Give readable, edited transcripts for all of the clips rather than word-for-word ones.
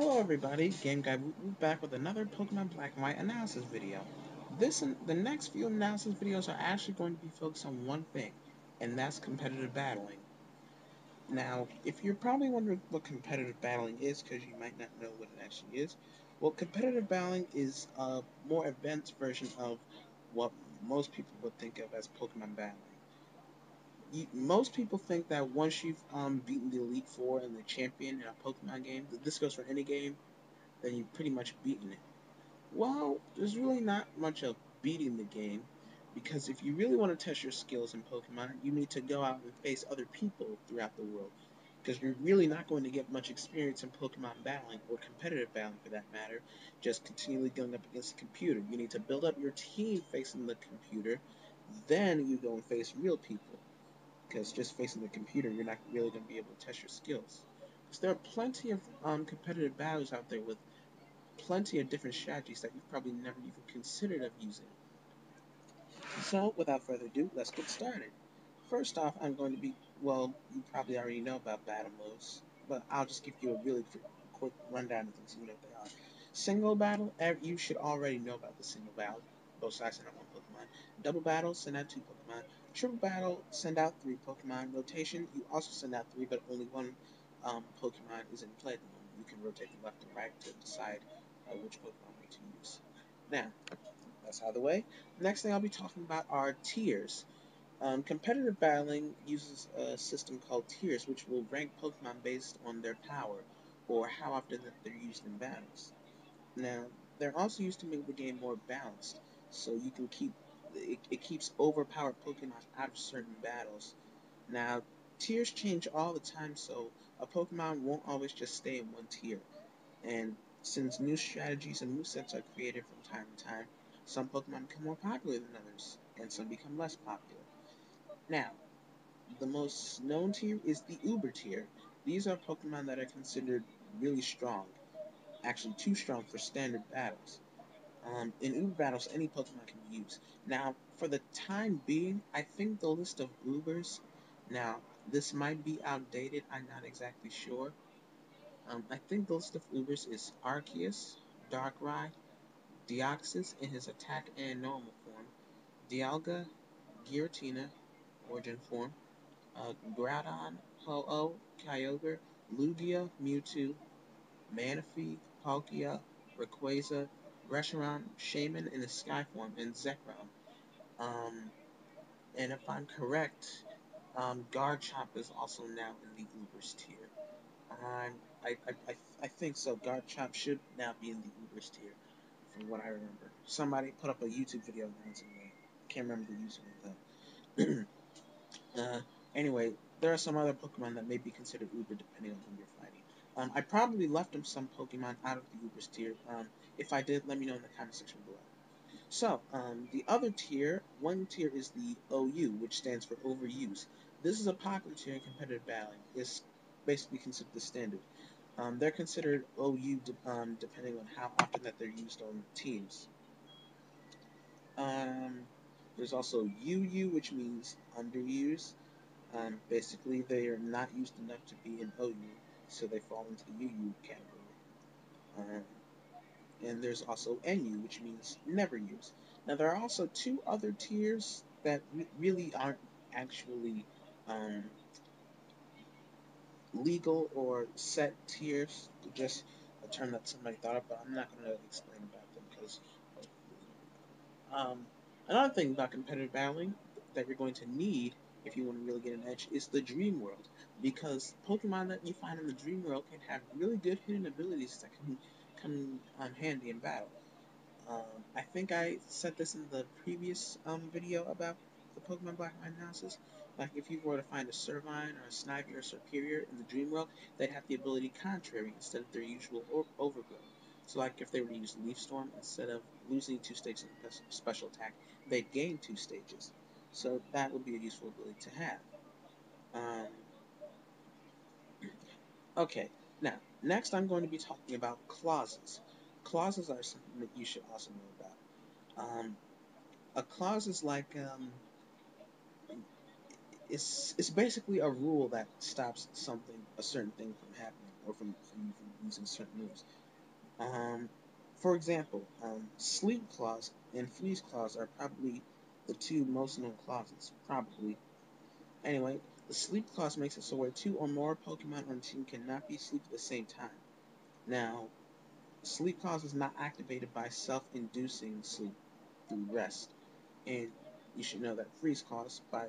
Hello everybody, gameguywoopwoop back with another Pokemon Black and White analysis video. This and the next few analysis videos are actually going to be focused on one thing, and that's competitive battling. Now, if you're probably wondering what competitive battling is, because you might not know what it actually is, well, competitive battling is a more advanced version of what most people would think of as Pokemon battling. Most people think that once you've beaten the Elite Four and the champion in a Pokemon game, this goes for any game, then you've pretty much beaten it. Well, there's really not much of beating the game, because if you really want to test your skills in Pokemon, you need to go out and face other people throughout the world. Because you're really not going to get much experience in Pokemon battling, or competitive battling for that matter, just continually going up against the computer. You need to build up your team facing the computer, then you go and face real people. Because just facing the computer, you're not really going to be able to test your skills. Because there are plenty of competitive battles out there with plenty of different strategies that you've probably never even considered of using. So, without further ado, let's get started. First off, I'm going to be, well, you probably already know about battle modes, but I'll just give you a really quick rundown of them so you know what they are. Single battle, you should already know about the single battle. Both sides send out one Pokemon. Double battle, send out two Pokemon. Triple battle, send out three Pokemon. Rotation, you also send out three, but only one Pokemon is in play at the moment. You can rotate them left and right to decide which Pokemon to use. Now, that's out of the way. Next thing I'll be talking about are tiers. Competitive battling uses a system called tiers, which will rank Pokemon based on their power, or how often that they're used in battles. Now, they're also used to make the game more balanced, so you can it keeps overpowered Pokemon out of certain battles. Now, tiers change all the time, so a Pokemon won't always just stay in one tier. And since new strategies and movesets are created from time to time, some Pokemon become more popular than others, and some become less popular. Now, the most known tier is the Uber tier. These are Pokemon that are considered really strong, actually too strong for standard battles. In Uber battles, any Pokemon can be used. Now, for the time being, I think the list of Ubers, now, this might be outdated, I'm not exactly sure. I think the list of Ubers is Arceus, Darkrai, Deoxys in his attack and normal form, Dialga, Giratina, origin form, Groudon, Ho-Oh, Kyogre, Lugia, Mewtwo, Manaphy, Palkia, Rayquaza, Reshiram, Shaman in his Sky form, and Zekrom. Um, and if I'm correct, Garchomp is also now in the Ubers tier. Um, I think so. Garchomp should now be in the Ubers tier, from what I remember. Somebody put up a YouTube video announcing that. Can't remember the username though. Anyway, there are some other Pokemon that may be considered Uber depending on who you're fighting. I probably left some Pokemon out of the Ubers tier. If I did, let me know in the comment section below. So, the other tier, one tier is the OU, which stands for Overuse. This is a popular tier in competitive battling. It's basically considered the standard. They're considered OU depending on how often that they're used on teams. Um, there's also UU, which means underused. Basically, they are not used enough to be an OU, so they fall into the UU category. Um, and there's also NU, which means never used. Now, there are also two other tiers that really aren't actually um, legal or set tiers. They're just a term that somebody thought of, but I'm not going to explain about them because another thing about competitive battling that you're going to need if you want to really get an edge is the dream world, because Pokemon that you find in the dream world can have really good hidden abilities that can come handy in battle. I think I said this in the previous video about the Pokemon Black and White analysis. Like, if you were to find a Servine or a Snivy or a Serperior in the Dream World, they'd have the ability Contrary instead of their usual Overgrowth. So, like, if they were to use Leaf Storm, instead of losing 2 stages in special attack, they'd gain 2 stages. So that would be a useful ability to have. Um, okay, now, next I'm going to be talking about clauses. Clauses are something that you should also know about. A clause is like it's basically a rule that stops a certain thing from happening. or from using certain moves. Um, for example, Sleep Claws and Freeze Claws are probably the two most known clauses. Probably. Anyway, the Sleep Clause makes it so where two or more Pokemon on a team cannot be asleep at the same time. Now, Sleep Clause is not activated by self-inducing sleep through rest. And you should know that Freeze Clause, by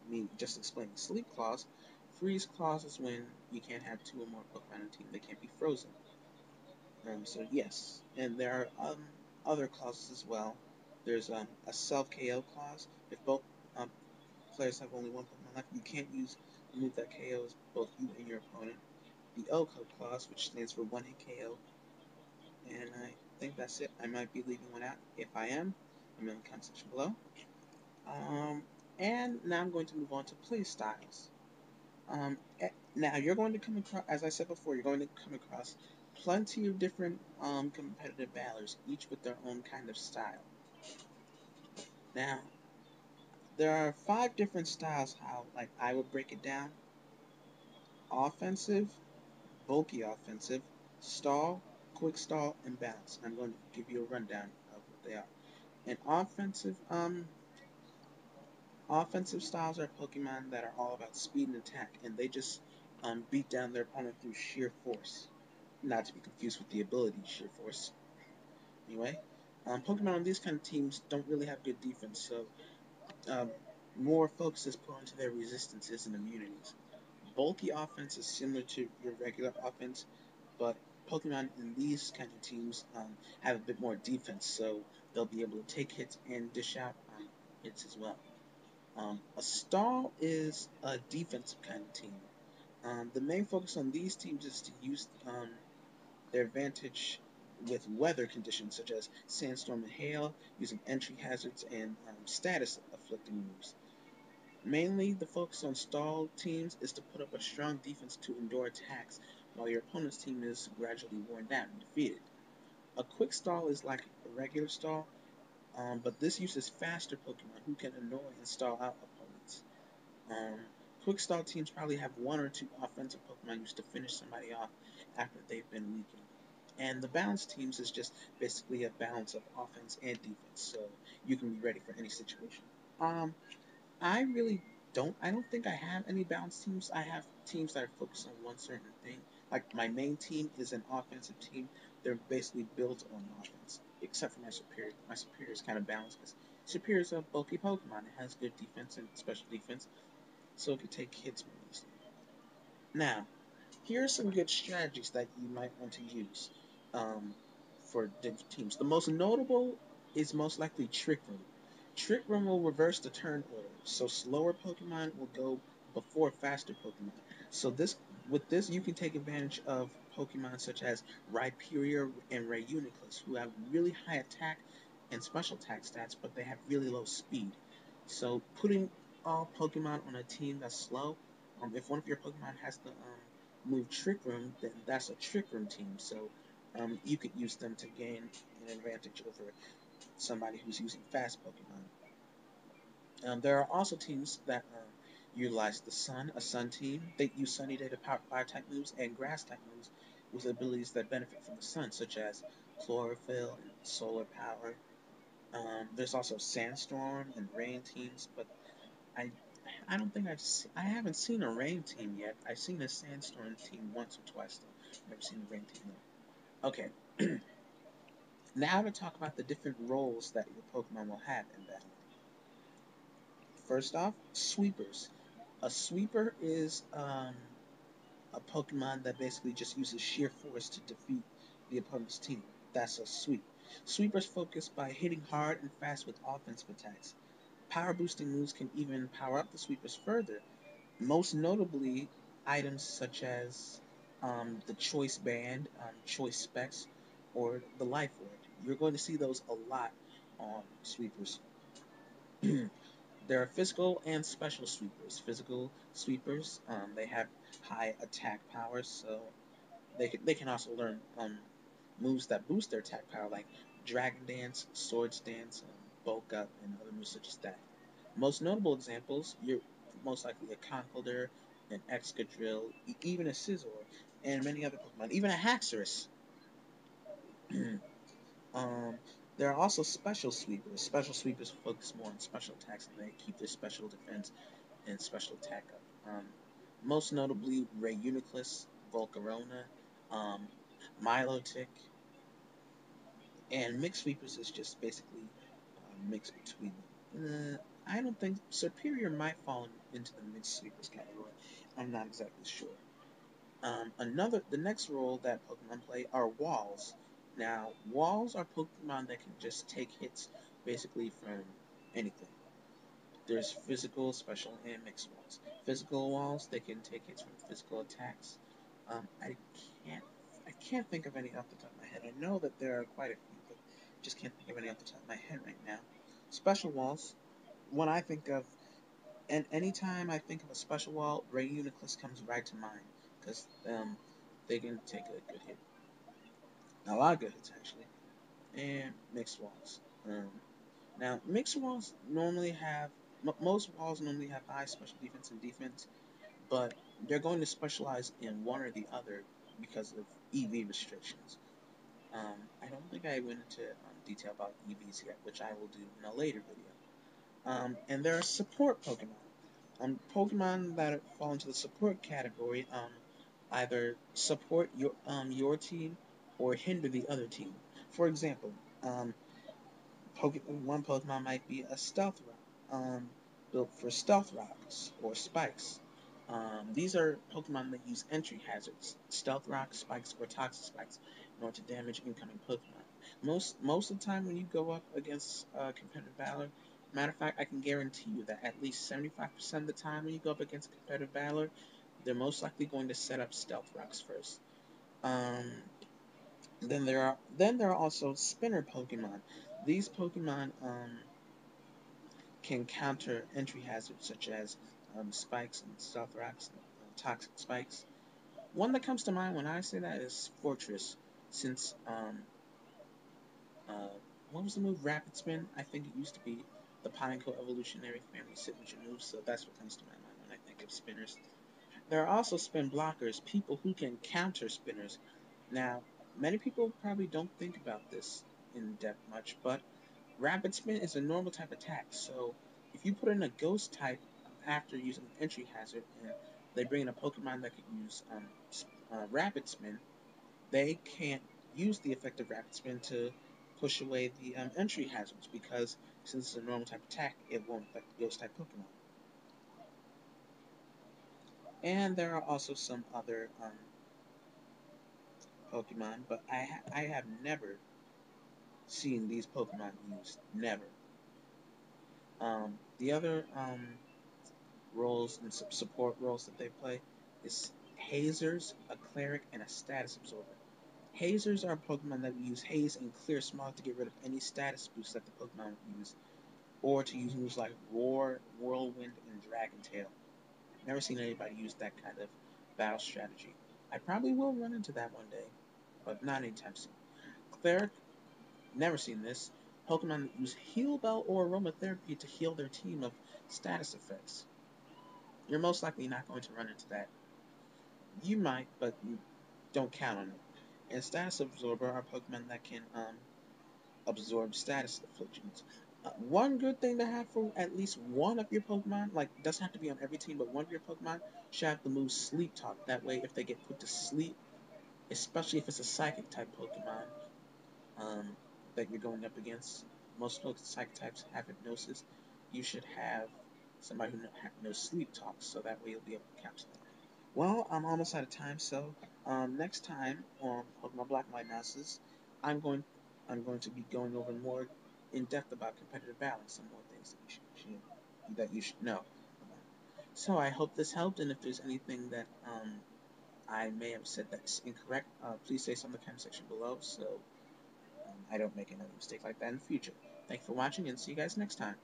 me just explaining Sleep Clause, Freeze Clause is when you can't have two or more Pokemon on a team. They can't be frozen. So yes, and there are other clauses as well. There's a self KO clause. If both um, players have only one Pokemon left, you can't use a move that KOs both you and your opponent. The OCO clause, which stands for one hit KO, and I think that's it. I might be leaving one out. If I am, let me know in the comment section below. Um, and now I'm going to move on to play styles. Now you're going to come across, as I said before, you're going to come across plenty of different competitive battlers, each with their own kind of style. Now, there are 5 different styles how like I would break it down: offensive, bulky offensive, stall, quick stall, and bounce. I'm going to give you a rundown of what they are. And offensive styles are Pokemon that are all about speed and attack, and they just beat down their opponent through sheer force. Not to be confused with the ability sheer force. Anyway, Pokemon on these kind of teams don't really have good defense, so um, more focus is put onto their resistances and immunities. Bulky offense is similar to your regular offense, but Pokemon in these kind of teams have a bit more defense, so they'll be able to take hits and dish out hits as well. A stall is a defensive kind of team. The main focus on these teams is to use their advantage with weather conditions such as sandstorm and hail, using entry hazards and status afflicting moves. Mainly, the focus on stall teams is to put up a strong defense to endure attacks, while your opponent's team is gradually worn down and defeated. A quick stall is like a regular stall, but this uses faster Pokemon who can annoy and stall out opponents. Um, Quick stall teams probably have one or two offensive Pokemon used to finish somebody off after they've been weakened. And the balance teams is just basically a balance of offense and defense, so you can be ready for any situation. Um, I really don't. I don't think I have any balanced teams. I have teams that are focused on one certain thing. Like my main team is an offensive team. They're basically built on offense, except for my superior. My superior is kind of balanced because superior is a bulky Pokemon. It has good defense and special defense, so it could take hits more easily. Now, here are some good strategies that you might want to use um, for different teams. The most notable is most likely Trick Room. Trick Room will reverse the turn order, so slower Pokemon will go before faster Pokemon. So with this, you can take advantage of Pokemon such as Rhyperior and Rayuniclus, who have really high attack and special attack stats, but they have really low speed. So putting all Pokemon on a team that's slow, if one of your Pokemon has the move Trick Room, then that's a Trick Room team. So you could use them to gain an advantage over somebody who's using fast Pokemon. There are also teams that utilize the Sun, a Sun team. They use Sunny Day to power fire type moves and grass type moves with abilities that benefit from the sun, such as chlorophyll and solar power. There's also Sandstorm and Rain teams, but I I don't think I haven't seen a Rain team yet. I've seen a Sandstorm team once or twice though. Never seen a Rain team though. Okay, now to talk about the different roles that your Pokemon will have in battle. First off, sweepers. A sweeper is a Pokemon that basically just uses sheer force to defeat the opponent's team. That's a sweep. Sweepers focus by hitting hard and fast with offensive attacks. Power boosting moves can even power up the sweepers further, most notably items such as the Choice Band, Choice Specs, or the Life Orb. You're going to see those a lot on sweepers. There are physical and special sweepers. Physical sweepers, they have high attack power, so they can also learn moves that boost their attack power, like Dragon Dance, Swords Dance, Bulk Up, and other moves such as that. Most notable examples, you're most likely a Conkeldurr, an Excadrill, even a Scizor, and many other Pokemon, even a Haxorus. um, there are also special sweepers. Special sweepers focus more on special attacks and they keep their special defense and special attack up. Most notably, Rayuniclus, Volcarona, um, Milotic, and mixed sweepers is just basically a mix between them. I don't think Superior might fall into the mixed sweepers category. I'm not exactly sure. The next role that Pokemon play are walls. Now, walls are Pokemon that can just take hits basically from anything. There's physical, special, and mixed walls. Physical walls, they can take hits from physical attacks. I can't, I can't think of any off the top of my head. I know that there are quite a few, but just can't think of any off the top of my head right now. Special walls, when I think of, and anytime I think of a special wall, Ray Uniclus comes right to mind because they can take a good hit, a lot of good hits actually, and mixed walls. Now, mixed walls normally have most walls normally have high special defense and defense, but they're going to specialize in one or the other because of EV restrictions. I don't think I went into detail about EVs yet, which I will do in a later video. And there are support Pokemon. Pokemon that fall into the support category either support your team or hinder the other team. For example, one Pokemon might be a Stealth Rock, built for Stealth Rocks or Spikes. These are Pokemon that use entry hazards, Stealth Rocks, Spikes, or Toxic Spikes, in order to damage incoming Pokemon. Most of the time when you go up against competitive battler, matter of fact, I can guarantee you that at least 75% of the time when you go up against competitive battler, they're most likely going to set up Stealth Rocks first. Um, then there are also spinner Pokemon. These Pokemon can counter entry hazards such as spikes and stealth rocks and toxic spikes. One that comes to mind when I say that is Fortress, since uh, what was the move? Rapid Spin. I think it used to be the Pineco Evolutionary Family signature move, so that's what comes to my mind when I think of spinners. There are also spin blockers, people who can counter spinners. Now, many people probably don't think about this in depth much, but Rapid Spin is a normal type attack, so if you put in a ghost type after using entry hazard and they bring in a Pokemon that can use Rapid Spin, they can't use the effect of Rapid Spin to push away the entry hazards because since it's a normal type attack, it won't affect the ghost type Pokemon. And there are also some other Pokemon, but I have never seen these Pokemon used. Never. The other roles and support roles that they play is Hazers, a Cleric, and a Status Absorber. Hazers are Pokemon that use Haze and Clear Smog to get rid of any status boost that the Pokemon would use, or to use moves like Roar, Whirlwind, and Dragon Tail. Never seen anybody use that kind of battle strategy. I probably will run into that one day, but not anytime soon. Cleric, never seen this. Pokemon that use Heal Bell or Aromatherapy to heal their team of status effects. You're most likely not going to run into that. You might, but you don't count on it. And Status Absorber are Pokemon that can absorb status afflictions. One good thing to have for at least one of your Pokemon, like doesn't have to be on every team, but one of your Pokemon should have the move Sleep Talk. That way, if they get put to sleep, especially if it's a Psychic type Pokemon um, that you're going up against, most Psychic types have Hypnosis. You should have somebody who knows Sleep Talk, so that way you'll be able to capture them. Well, I'm almost out of time, so next time on Pokemon Black and White Analysis, I'm going I'm going to be going over more in depth about competitive battling, some more things that you should know. So I hope this helped, and if there's anything that I may have said that's incorrect, please say so in the comment section below, so I don't make another mistake like that in the future. Thank you for watching, and see you guys next time.